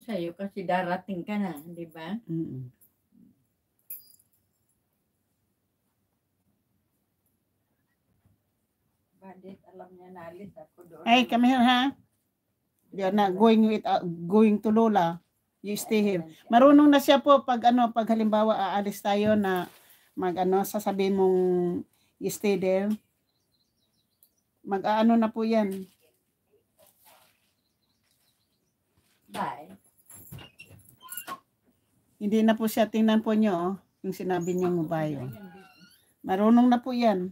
sa'yo kasi darating ka na, di ba? Bakit alam niya na alis ako doon? Hey, come here, ha? You're not going to Lola. You stay here. Marunong na siya po pag pag halimbawa aalis tayo na sasabihin mong you stay there. Mag-aano na po yan. Bye. Hindi na po siya, tingnan po nyo, yung sinabi niyo mo ba yun. Marunong na po yan.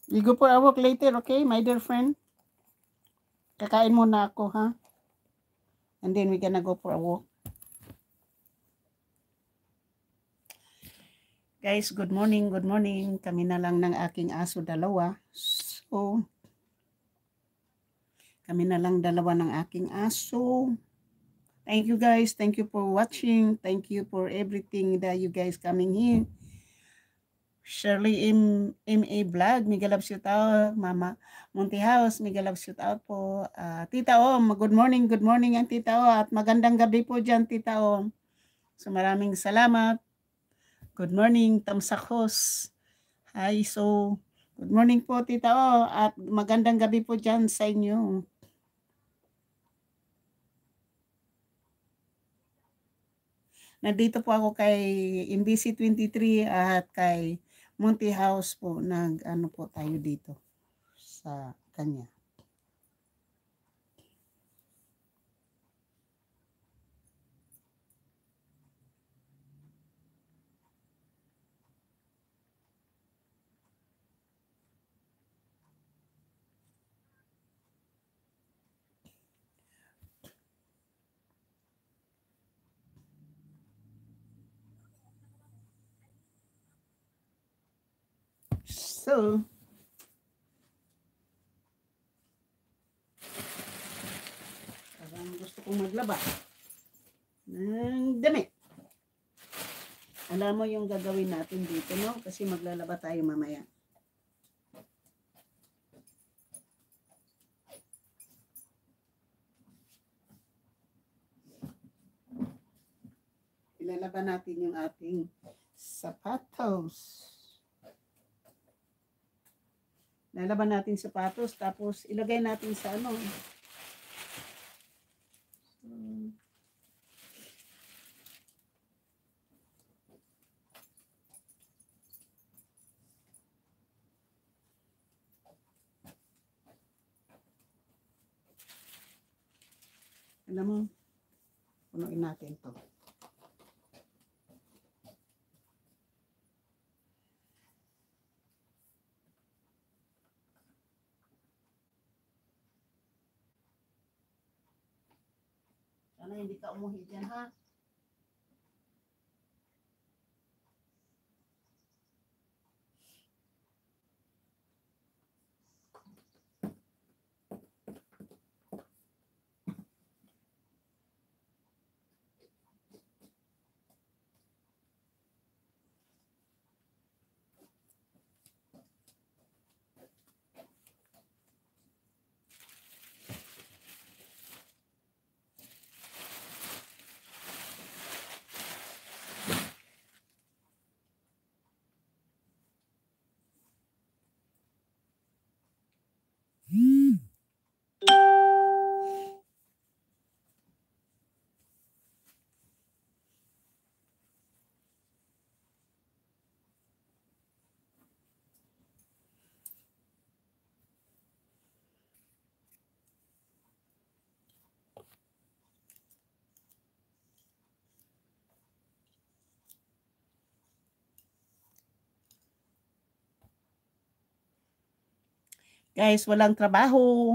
We go for a walk later, okay, my dear friend? Kakain muna ako, ha? And then we gonna go for a walk. Guys, good morning, good morning. Kami na lang ng aking aso dalawa. So, kami na lang dalawa ng aking aso. Thank you guys. Thank you for watching. Thank you for everything that you guys coming here. Shirley M.A. Vlog, mega love shout out. Mama Monte House, mega love shout out po. Tita Om, good morning ang Tita Om. At magandang gabi po dyan, Tita Om. So maraming salamat. Good morning, Tamsakos. Hi, so good morning po, Tita Om. At magandang gabi po dyan sa inyo. Nandito po ako kay MBC 23 at kay Monte House po, nag-ano po tayo dito sa kanya. So, parang gusto kong maglaba ng damit. Alam mo yung gagawin natin dito, no? Kasi maglalaba tayo mamaya. Ilalaban natin yung ating sapatos. Lalaban natin sapatos, tapos ilagay natin sa ano. Alam mo, punuin natin to. Sana hindi ka umuhi dyan, ha? Guys, walang trabaho.